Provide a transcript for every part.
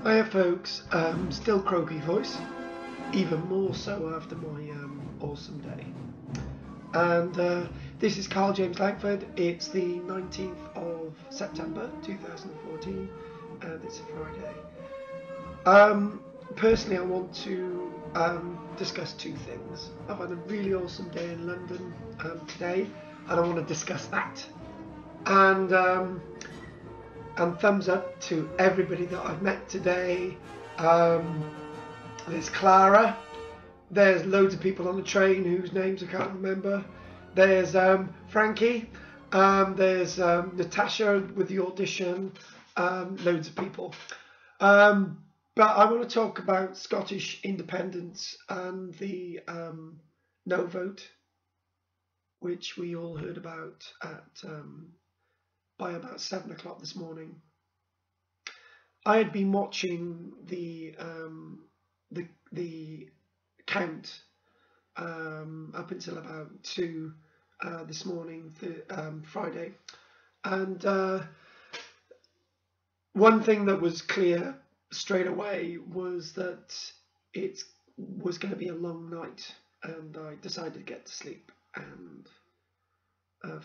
Hiya folks, still croaky voice, even more so after my awesome day. And this is Karl-James Langford. It's the 19th of September 2014 and it's a Friday. Personally I want to discuss two things. I've had a really awesome day in London today and I want to discuss that. And thumbs up to everybody that I've met today. There's Clara. There's loads of people on the train whose names I can't remember. There's Frankie. There's Natasha with the audition. Loads of people. But I want to talk about Scottish independence and the no vote, which we all heard about at by about 7 o'clock this morning. I had been watching the count up until about 2 this morning, Friday, and one thing that was clear straight away was that it was going to be a long night, and I decided to get to sleep. And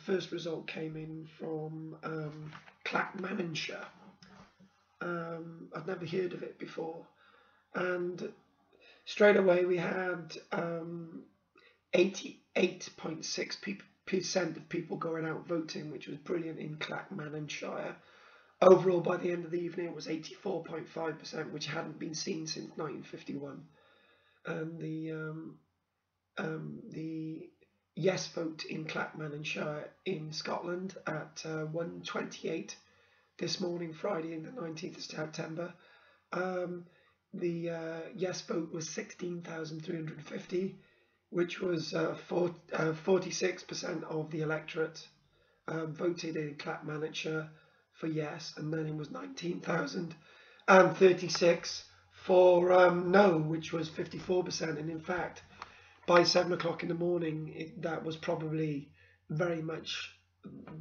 first result came in from Clackmannanshire. I'd never heard of it before, and straight away we had 88.6% of people going out voting, which was brilliant in Clackmannanshire. Overall, by the end of the evening, it was 84.5%, which hadn't been seen since 1951. And the yes vote in Clackmannanshire in Scotland at 1:28 this morning, Friday, the 19th of September. The yes vote was 16,350, which was 46% of the electorate voted in Clackmannanshire for yes, and then it was 19,036 for no, which was 54%. And in fact, by 7 o'clock in the morning, that was probably very much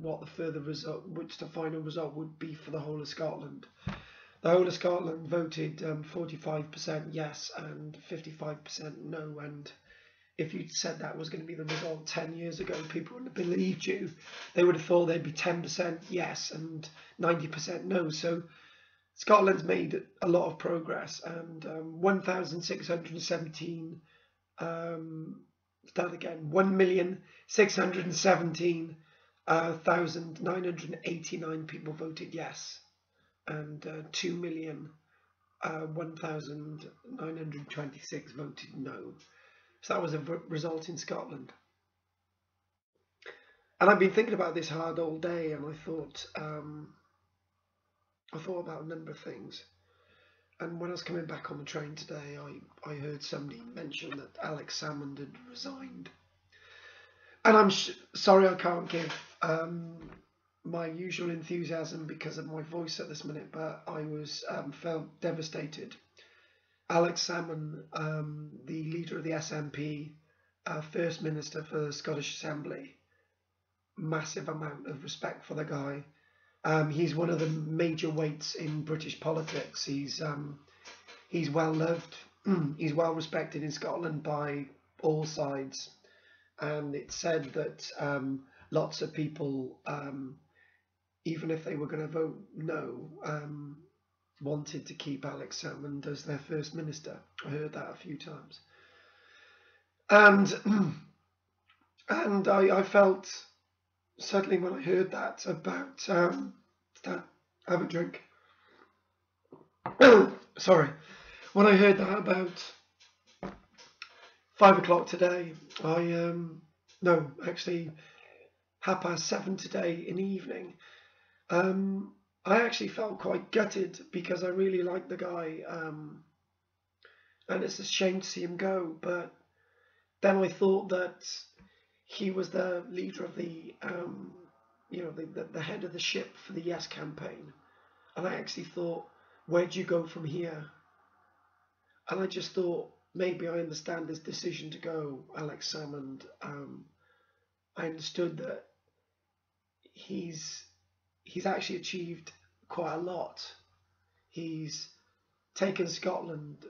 what the further result, which the final result would be for the whole of Scotland. The whole of Scotland voted 45% yes and 55% no. And if you'd said that was going to be the result 10 years ago, people wouldn't have believed you. They would have thought there'd be 10% yes and 90% no. So Scotland's made a lot of progress, and 1,617. Start again. 1,617,989 people voted yes, and 2,001,926 voted no. So that was a result in Scotland. And I've been thinking about this hard all day, and I thought about a number of things. And when I was coming back on the train today, I heard somebody mention that Alex Salmond had resigned. And I'm sorry I can't give my usual enthusiasm because of my voice at this minute, but I felt devastated. Alex Salmond, the leader of the SNP, First Minister for the Scottish Assembly, massive amount of respect for the guy. He's one of the major weights in British politics. He's well loved. He's well respected in Scotland by all sides. And it's said that lots of people, even if they were going to vote no, wanted to keep Alex Salmond as their First Minister. I heard that a few times. And I felt, certainly when I heard that, about have a drink. Sorry. When I heard that about 5 o'clock today, no, actually 7:30 today in the evening, I actually felt quite gutted because I really liked the guy, and it's a shame to see him go. But then I thought that he was the leader of the the head of the ship for the Yes campaign, and I actually thought, where do you go from here? And I just thought, maybe I understand this decision to go, Alex Salmond. I understood that he's actually achieved quite a lot. He's taken Scotland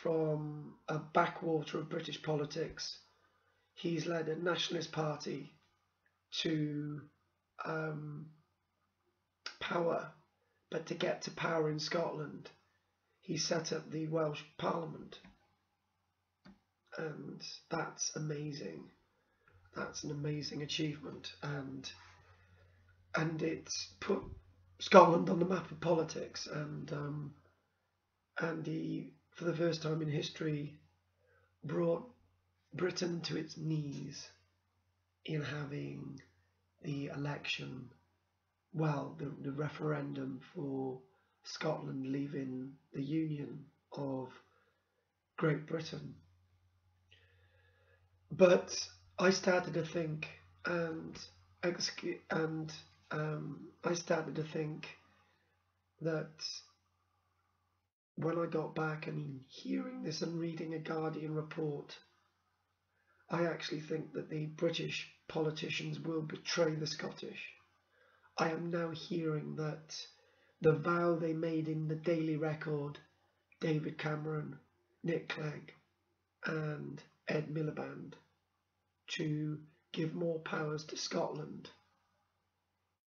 from a backwater of British politics. He's led a nationalist party to power, but to get to power in Scotland, he set up the Welsh Parliament, and that's amazing. That's an amazing achievement, and it's put Scotland on the map of politics, and he, for the first time in history, brought Britain to its knees in having the election, well, the referendum for Scotland leaving the Union of Great Britain. But I started to think, I started to think that when I got back and hearing this and reading a Guardian report, I actually think that the British politicians will betray the Scottish. I am now hearing that the vow they made in the Daily Record, David Cameron, Nick Clegg and Ed Miliband, to give more powers to Scotland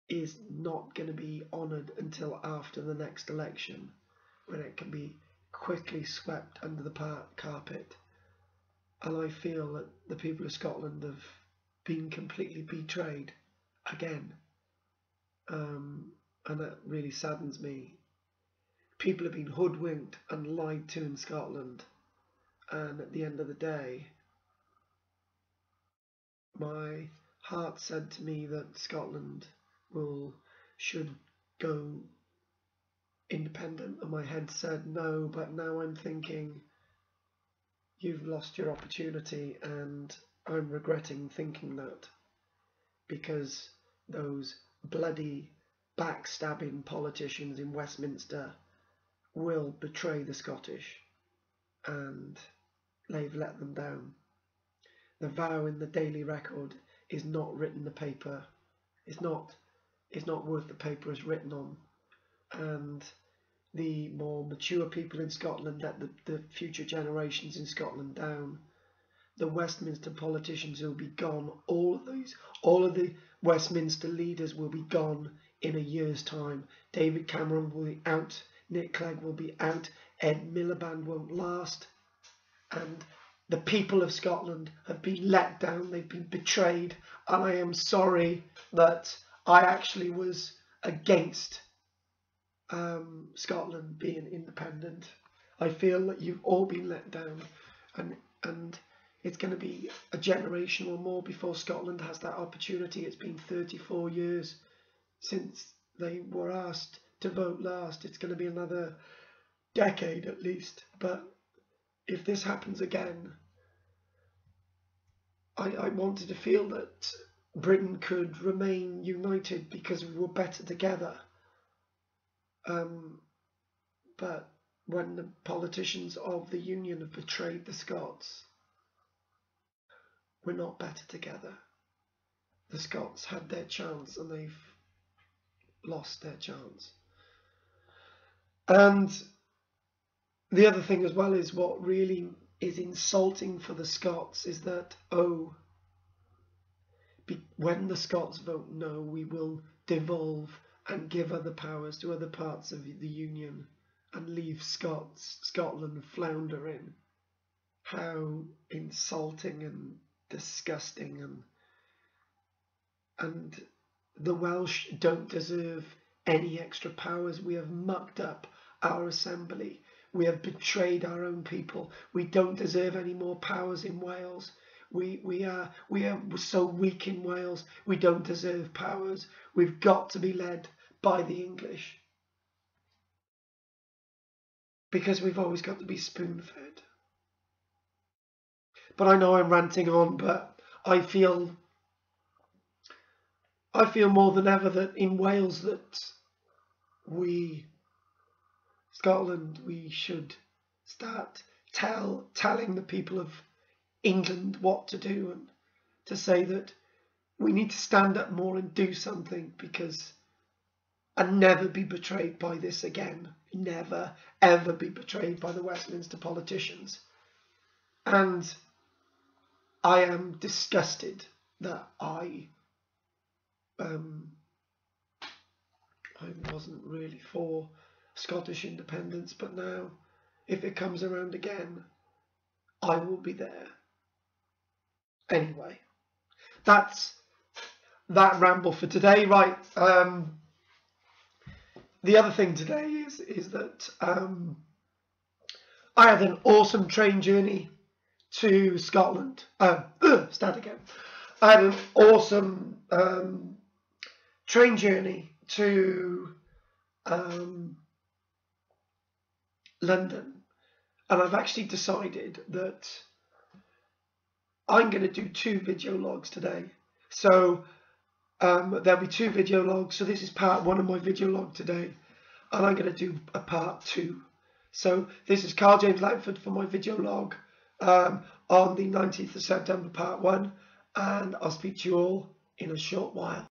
is not going to be honoured until after the next election, when it can be quickly swept under the carpet. And I feel that the people of Scotland have been completely betrayed again. And that really saddens me. People have been hoodwinked and lied to in Scotland, and at the end of the day, my heart said to me that Scotland should go independent, and my head said no, but now I'm thinking you've lost your opportunity, and I'm regretting thinking that, because those bloody backstabbing politicians in Westminster will betray the Scottish, and they've let them down. The vow in the Daily Record is not written the paper. It's not worth the paper it's written on. And the more mature people in Scotland let the future generations in Scotland down. The Westminster politicians will be gone. All of the Westminster leaders will be gone in a year's time. David Cameron will be out. Nick Clegg will be out. Ed Miliband won't last. And the people of Scotland have been let down. They've been betrayed. And I am sorry that I actually was against Scotland being independent. I feel that you've all been let down, and it's going to be a generation or more before Scotland has that opportunity. It's been 34 years since they were asked to vote last. It's going to be another decade at least. But if this happens again, I wanted to feel that Britain could remain united because we were better together. But when the politicians of the Union have betrayed the Scots, we're not better together. The Scots had their chance and they've lost their chance. And the other thing as well is, what really is insulting for the Scots is that, when the Scots vote no, we will devolve and give other powers to other parts of the Union and leave Scotland floundering. How insulting and disgusting, and the Welsh don't deserve any extra powers. We have mucked up our assembly. We have betrayed our own people. We don't deserve any more powers in Wales. We are so weak in Wales. We don't deserve powers. We've got to be led by the English, because we've always got to be spoon-fed. But I know I'm ranting on, but I feel more than ever that in Wales, that Scotland, we should start telling the people of England what to do, and to say that we need to stand up more and do something, because and never be betrayed by this again. Never, ever be betrayed by the Westminster politicians. And I am disgusted that I wasn't really for Scottish independence, but now, if it comes around again, I will be there. Anyway, that's that ramble for today. Right. The other thing today is that I had an awesome train journey to Scotland. Start again. I had an awesome train journey to London, and I've actually decided that I'm going to do 2 video logs today. So there'll be 2 video logs. So this is part 1 of my video log today, and I'm going to do a part 2. So this is Karl-James Langford for my video log on the 19th of September, part 1, and I'll speak to you all in a short while.